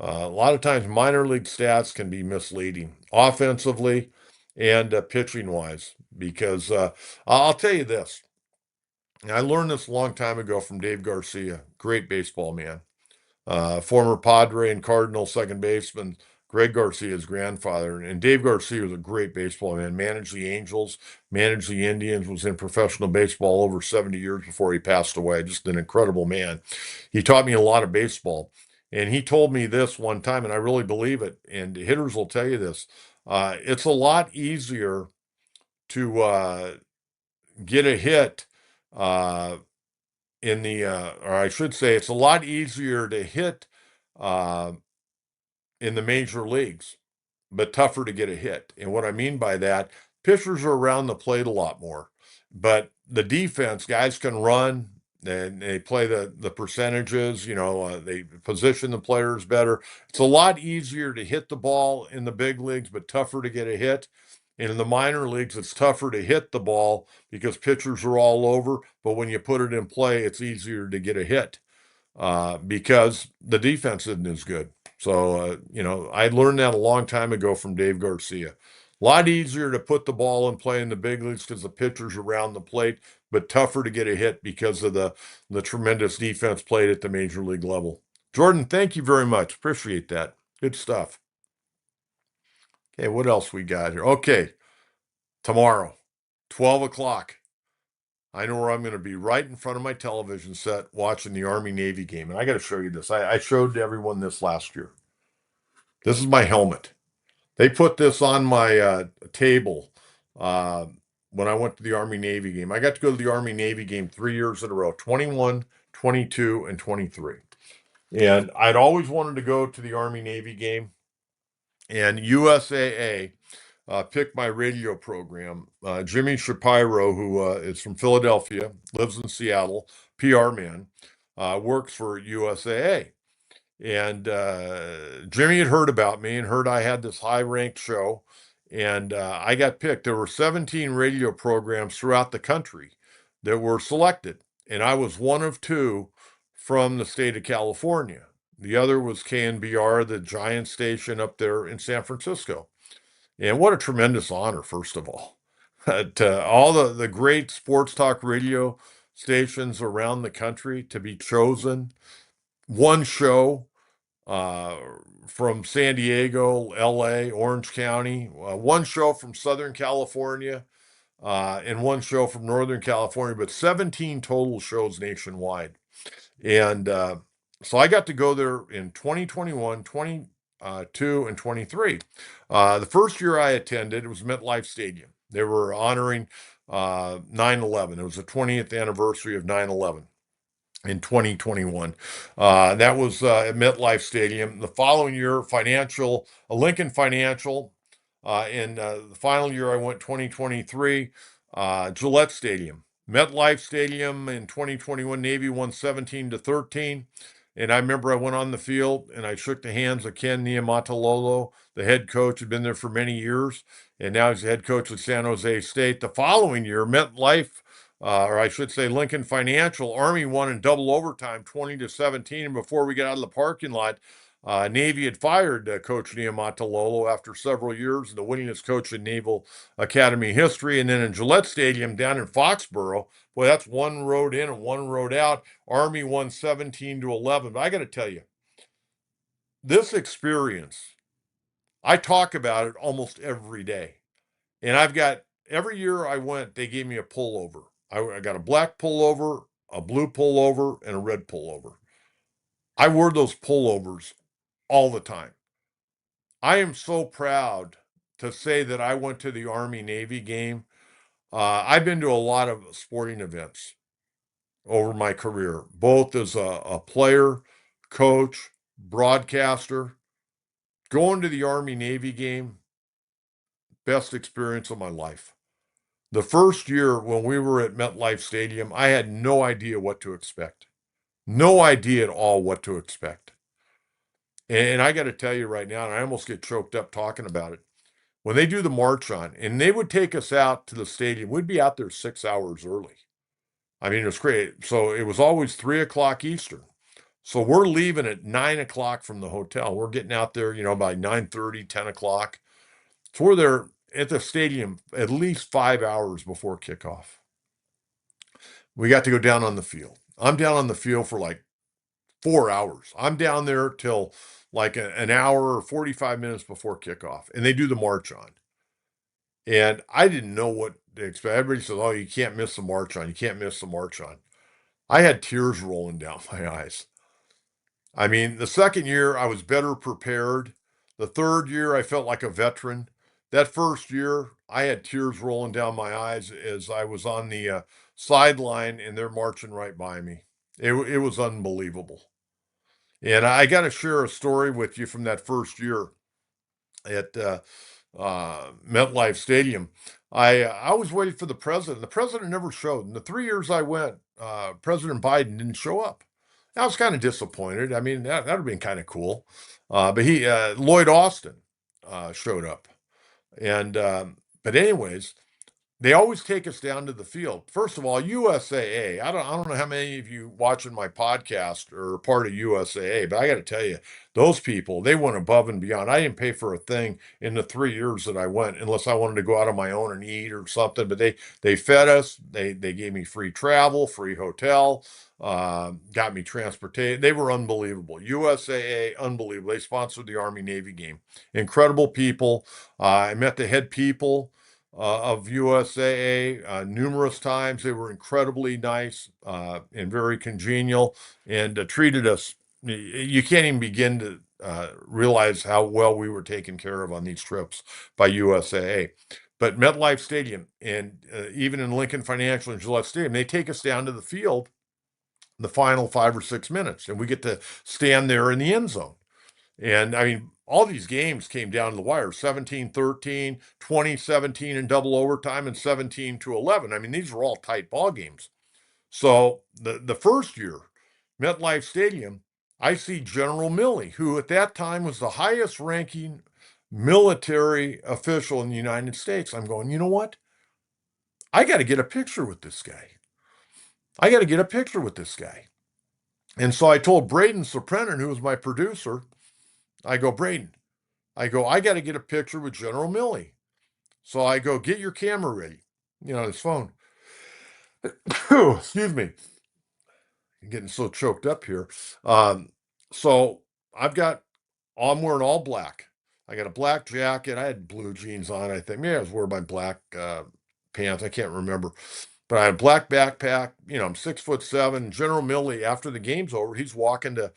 A lot of times, minor league stats can be misleading offensively and pitching wise, because I'll tell you this. I learned this a long time ago from Dave Garcia, great baseball man, former Padre and Cardinal second baseman, Greg Garcia's grandfather. And Dave Garcia was a great baseball man, managed the Angels, managed the Indians, was in professional baseball over 70 years before he passed away. Just an incredible man. He taught me a lot of baseball. And he told me this one time, and I really believe it. And hitters will tell you this. It's a lot easier to get a hit uh, or I should say, it's a lot easier to hit uh, in the major leagues, but tougher to get a hit. And what I mean by that, pitchers are around the plate a lot more, but the defense, guys can run. And they play the percentages, they position the players better. It's a lot easier to hit the ball in the big leagues, but tougher to get a hit. And in the minor leagues, it's tougher to hit the ball because pitchers are all over. But when you put it in play, it's easier to get a hit because the defense isn't as good. So, I learned that a long time ago from Dave Garcia. A lot easier to put the ball in play in the big leagues because the pitcher's around the plate, but tougher to get a hit because of the tremendous defense played at the major league level. Jordan, thank you very much. Appreciate that. Good stuff. Okay, what else we got here? Okay, tomorrow, 12 o'clock. I know where I'm going to be, right in front of my television set watching the Army-Navy game. And I got to show you this. I showed everyone this last year. This is my helmet. They put this on my table uh, when I went to the Army-Navy game. I got to go to the Army-Navy game 3 years in a row, 21, 22, and 23. And I'd always wanted to go to the Army-Navy game. And USAA pick my radio program. Jimmy Shapiro, who is from Philadelphia, lives in Seattle, PR man, works for USAA. And Jimmy had heard about me and heard I had this high ranked show. And I got picked. There were 17 radio programs throughout the country that were selected. And I was one of two from the state of California. The other was KNBR, the giant station up there in San Francisco. And what a tremendous honor, first of all. To all the great sports talk radio stations around the country to be chosen, one show uh, from San Diego, LA, Orange County, one show from Southern California, and one show from Northern California, but 17 total shows nationwide. And so I got to go there in 2021, 22, and 23. The first year I attended, it was MetLife Stadium. They were honoring 9/11. It was the 20th anniversary of 9/11 in 2021. That was at MetLife Stadium. The following year, Lincoln Financial. In the final year, I went 2023, Gillette Stadium. MetLife Stadium in 2021, Navy won 17-13. And I remember I went on the field and I shook the hands of Ken Niumatalolo, the head coach, had been there for many years, and now he's the head coach of San Jose State. The following year, MetLife, or I should say Lincoln Financial, Army won in double overtime, 20-17. And before we got out of the parking lot, Navy had fired Coach Niumatalolo after several years, the winningest coach in Naval Academy history. And then in Gillette Stadium down in Foxborough, boy, that's one road in and one road out. Army won 17-11. But I got to tell you, this experience, I talk about it almost every day. And every year I went, they gave me a pullover. I got a black pullover, a blue pullover, and a red pullover. I wore those pullovers all the time. I am so proud to say that I went to the Army Navy game. I've been to a lot of sporting events over my career, both as a player, coach, broadcaster. Going to the Army Navy game, best experience of my life. The first year when we were at MetLife Stadium, I had no idea what to expect. No idea at all what to expect. And I got to tell you right now, and I almost get choked up talking about it. When they do the march on, and they would take us out to the stadium, we'd be out there 6 hours early. I mean, it was great. So it was always 3 o'clock Eastern. So we're leaving at 9 o'clock from the hotel. We're getting out there, by 9:30, 10 o'clock. So we're there at the stadium at least 5 hours before kickoff. We got to go down on the field. I'm down on the field for like 4 hours. I'm down there till like an hour or 45 minutes before kickoff, and they do the march on. And I didn't know what to expect. Everybody says, "Oh, you can't miss the march on. You can't miss the march on." I had tears rolling down my eyes. I mean, the second year I was better prepared. The third year I felt like a veteran. That first year I had tears rolling down my eyes as I was on the sideline and they're marching right by me. It was unbelievable. And I got to share a story with you from that first year at MetLife Stadium. I was waiting for the president. The president never showed. In the 3 years I went, President Biden didn't show up. I was kind of disappointed. I mean, that would have been kind of cool. But Lloyd Austin showed up. And, but anyways, they always take us down to the field. First of all, USAA. I don't know how many of you watching my podcast are part of USAA, but I got to tell you, those people, they went above and beyond. I didn't pay for a thing in the 3 years that I went, unless I wanted to go out on my own and eat or something. But they fed us. They gave me free travel, free hotel, got me transportation. They were unbelievable. USAA, unbelievable. They sponsored the Army Navy game. Incredible people. I met the head people of USAA numerous times. They were incredibly nice and very congenial and treated us. You can't even begin to realize how well we were taken care of on these trips by USAA. But MetLife Stadium and even in Lincoln Financial and Gillette Stadium, they take us down to the field the final 5 or 6 minutes, and we get to stand there in the end zone. And I mean, all these games came down to the wire, 17-13, 20-17 in double overtime, and 17-11. I mean, these were all tight ball games. So the first year, MetLife Stadium, I see General Milley, who at that time was the highest ranking military official in the United States. I'm going, you know what? I got to get a picture with this guy. I got to get a picture with this guy. And so I told Braden Soprenin, who was my producer, I go, Braden, I got to get a picture with General Milley. So I go, get your camera ready. His phone. Excuse me. I'm getting so choked up here. So I'm wearing all black. I got a black jacket. I had blue jeans on, I think. Maybe I was wearing my black pants. I can't remember. But I had a black backpack. I'm 6'7". General Milley, after the game's over, he's walking to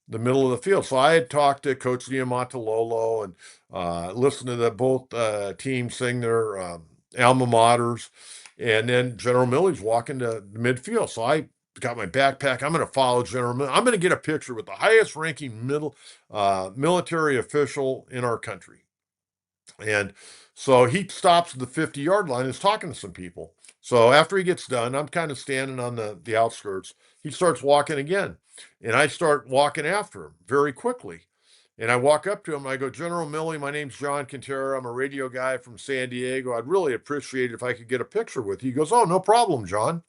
the middle of the field. So I had talked to Coach Niumatalolo and listened to both teams sing their alma maters. And then General Milley's walking to the midfield. So I got my backpack. I'm going to follow General Milley. I'm going to get a picture with the highest ranking military official in our country. And so he stops at the 50-yard line and is talking to some people. So after he gets done, I'm kind of standing on the outskirts. He starts walking again. And I start walking after him very quickly. And I walk up to him. I go, General Milley, my name's John Quintero. I'm a radio guy from San Diego. I'd really appreciate it if I could get a picture with you. He goes, oh, no problem, John.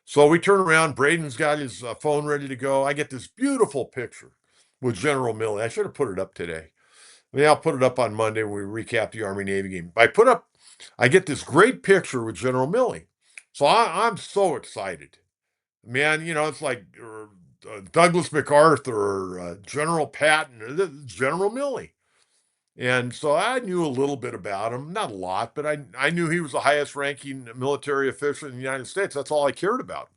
So we turn around. Braden's got his phone ready to go. I get this beautiful picture with General Milley. I should have put it up today. I'll put it up on Monday when we recap the Army-Navy game. I get this great picture with General Milley. So I'm so excited. Man, it's like Douglas MacArthur or General Patton, General Milley. And so I knew a little bit about him, not a lot, but I knew he was the highest ranking military official in the United States. That's all I cared about.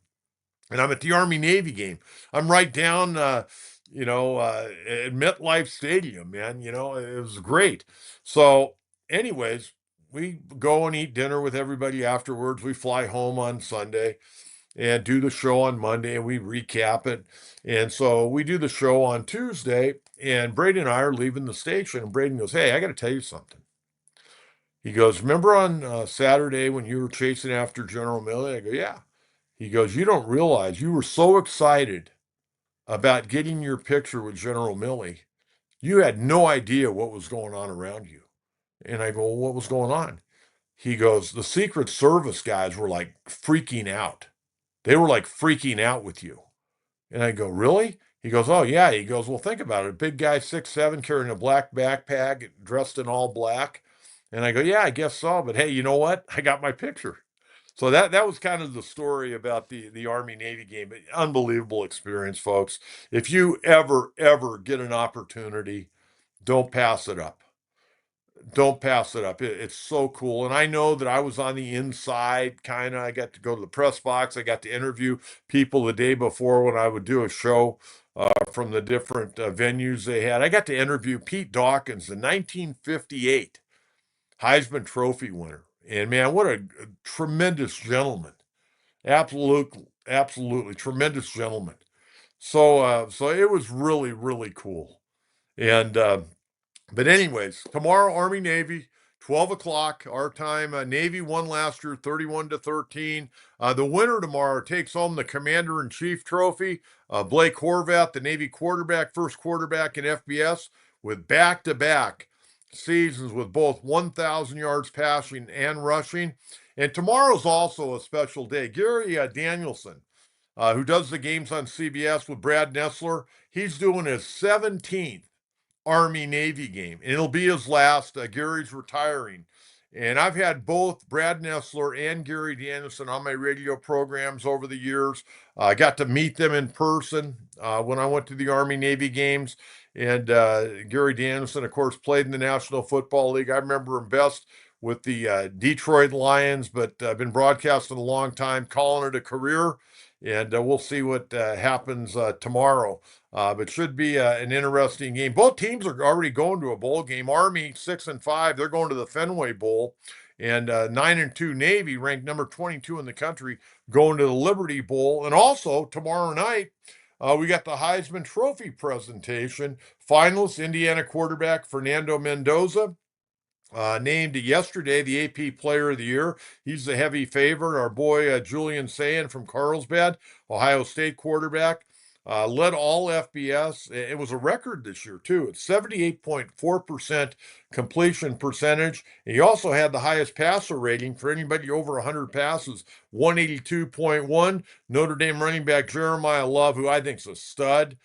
And I'm at the Army-Navy game. I'm right down, at MetLife Stadium, man. It was great. So anyways, we go and eat dinner with everybody afterwards. We fly home on Sunday and do the show on Monday, and we recap it. And so we do the show on Tuesday, and Brady and I are leaving the station, and Braden goes, hey, I got to tell you something. He goes, remember on Saturday when you were chasing after General Milley? I go, yeah. He goes, you don't realize you were so excited about getting your picture with General Milley. You had no idea what was going on around you. And I go, well, what was going on? He goes, the Secret Service guys were like freaking out. They were like freaking out with you. And I go, really? He goes, oh, yeah. He goes, well, think about it. A big guy, 6'7", carrying a black backpack, dressed in all black. And I go, yeah, I guess so. But hey, you know what? I got my picture. So that was kind of the story about the Army-Navy game. Unbelievable experience, folks. If you ever get an opportunity, don't pass it up. Don't pass it up. It's so cool. And I know that I was on the inside, kind of. I got to go to the press box. I got to interview people the day before when I would do a show from the different venues they had. I got to interview Pete Dawkins, the 1958 Heisman Trophy winner. And man, what a tremendous gentleman. Absolutely tremendous gentleman. So it was really, really cool. And but anyways, tomorrow, Army Navy, 12 o'clock our time. Navy won last year, 31-13. The winner tomorrow takes home the Commander-in-Chief trophy. Blake Horvath, the Navy quarterback, first quarterback in FBS, with back-to-back seasons with both 1,000 yards passing and rushing. And tomorrow's also a special day. Gary Danielson, who does the games on CBS with Brad Nessler, he's doing his 17th Army-Navy game, and it'll be his last. Gary's retiring. And I've had both Brad Nessler and Gary Danielson on my radio programs over the years. I got to meet them in person when I went to the Army-Navy games. And Gary Danielson, of course, played in the National Football League. I remember him best with the Detroit Lions, but I've been broadcasting a long time, calling it a career. And we'll see what happens tomorrow. But should be an interesting game. Both teams are already going to a bowl game. Army 6-5, they're going to the Fenway Bowl, and 9-2 Navy, ranked number 22 in the country, going to the Liberty Bowl. And also tomorrow night, we got the Heisman Trophy presentation. Finalist Indiana quarterback Fernando Mendoza. Named yesterday the AP Player of the Year. He's the heavy favorite. Our boy Julian Sayin from Carlsbad, Ohio State quarterback, led all FBS. It was a record this year, too. It's 78.4% completion percentage. He also had the highest passer rating for anybody over 100 passes, 182.1. Notre Dame running back Jeremiah Love, who I think is a stud.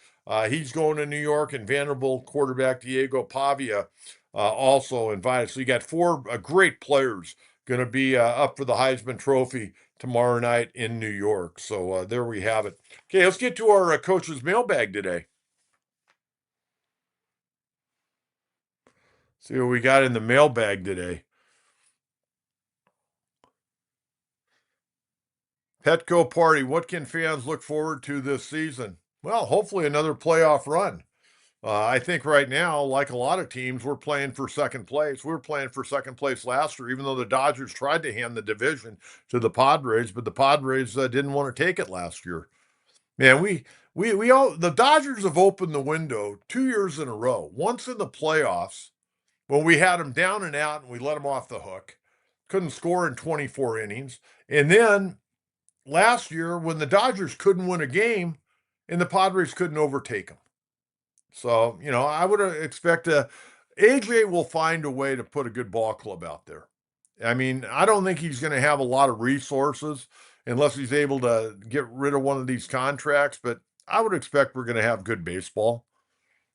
He's going to New York, and Vanderbilt quarterback Diego Pavia also invited. So you got four great players going to be up for the Heisman Trophy tomorrow night in New York. So there we have it. Okay, let's get to our coach's mailbag today. See what we got in the mailbag today. Petco Party, what can fans look forward to this season? Well, hopefully another playoff run. I think right now, like a lot of teams, we're playing for second place. We were playing for second place last year, even though the Dodgers tried to hand the division to the Padres, but the Padres didn't want to take it last year. Man, we all the Dodgers have opened the window 2 years in a row. Once in the playoffs, when we had them down and out and we let them off the hook, couldn't score in 24 innings, and then last year when the Dodgers couldn't win a game and the Padres couldn't overtake them. So, I would expect AJ will find a way to put a good ball club out there. I mean, I don't think he's going to have a lot of resources unless he's able to get rid of one of these contracts, but I would expect we're going to have good baseball.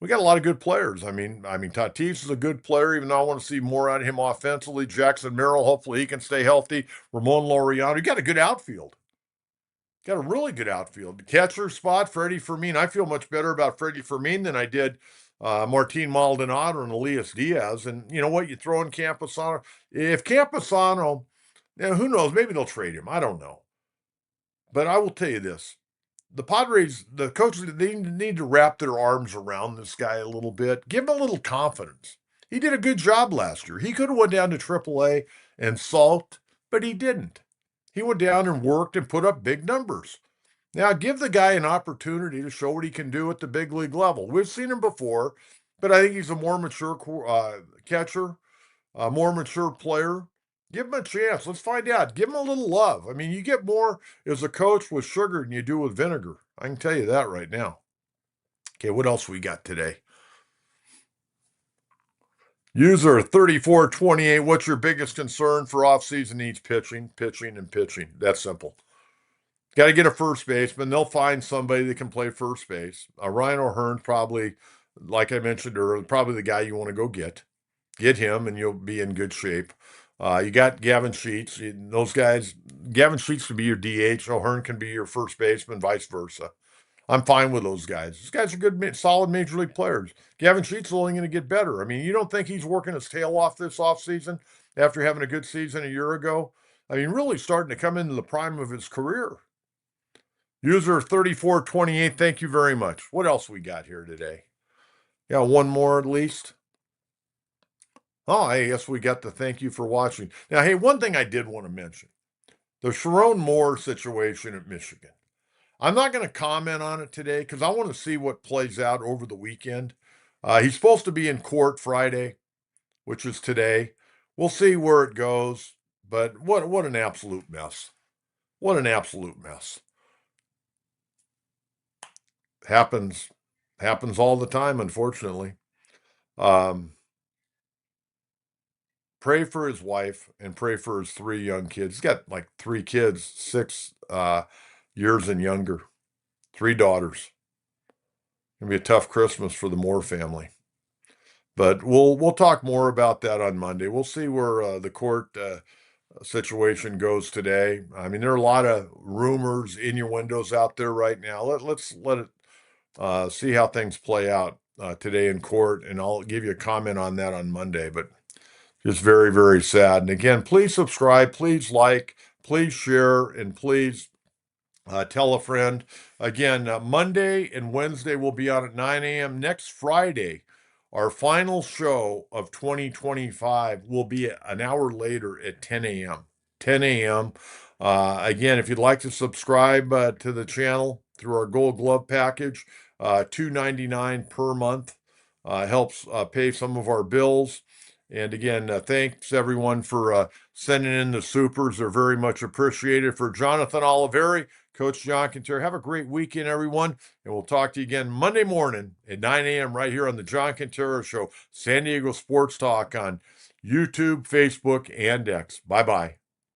We got a lot of good players. I mean, Tatis is a good player, even though I want to see more out of him offensively. Jackson Merrill, hopefully he can stay healthy. Ramon Laureano, you got a good outfield. Got a really good outfield. The catcher spot, Freddie Fermin. I feel much better about Freddie Fermin than I did Martin Maldonado and Elias Diaz. And you know what? You throw in Camposano. If Camposano, who knows? Maybe they'll trade him. I don't know. But I will tell you this. The Padres, the coaches, they need to wrap their arms around this guy a little bit. Give him a little confidence. He did a good job last year. He could have went down to AAA and sulked, but he didn't. He went down and worked and put up big numbers. Now, give the guy an opportunity to show what he can do at the big league level. We've seen him before, but I think he's a more mature catcher, a more mature player. Give him a chance. Let's find out. Give him a little love. I mean, you get more as a coach with sugar than you do with vinegar. I can tell you that right now. Okay, what else we got today? User 3428, what's your biggest concern for offseason needs? Pitching, pitching, and pitching. That's simple. Got to get a first baseman. They'll find somebody that can play first base. Ryan O'Hearn probably, like I mentioned earlier, probably the guy you want to go get. Get him, and you'll be in good shape. You got Gavin Sheets. Those guys, Gavin Sheets can be your DH. O'Hearn can be your first baseman, vice versa. I'm fine with those guys. These guys are good, solid major league players. Gavin Sheets is only going to get better. I mean, you don't think he's working his tail off this offseason after having a good season a year ago? I mean, really starting to come into the prime of his career. User 3428, thank you very much. What else we got here today? Yeah, one more at least. Oh, I guess we got to thank you for watching. Now, hey, one thing I did want to mention. The Sharon Moore situation at Michigan. I'm not going to comment on it today because I want to see what plays out over the weekend. He's supposed to be in court Friday, which is today. We'll see where it goes, but what an absolute mess. What an absolute mess. Happens all the time, unfortunately. Pray for his wife and pray for his three young kids. He's got like three kids, 6 years and younger, three daughters. Gonna be a tough Christmas for the Moore family. But we'll talk more about that on Monday. We'll see where the court situation goes today. I mean, there are a lot of rumors, innuendos out there right now. Let's let it see how things play out today in court, and I'll give you a comment on that on Monday. But just very, very sad. And again, please subscribe, please like, please share, and please tell a friend. Again, Monday and Wednesday will be on at 9 a.m. Next Friday, our final show of 2025 will be an hour later at 10 a.m. 10 a.m. Again, if you'd like to subscribe to the channel, through our Gold Glove package, $2.99 per month. Helps pay some of our bills. And again, thanks everyone for sending in the supers. They're very much appreciated. For Jonathan Oliveri, Coach John Quintero, have a great weekend, everyone. And we'll talk to you again Monday morning at 9 a.m. right here on the John Quintero Show, San Diego Sports Talk on YouTube, Facebook, and X. Bye-bye.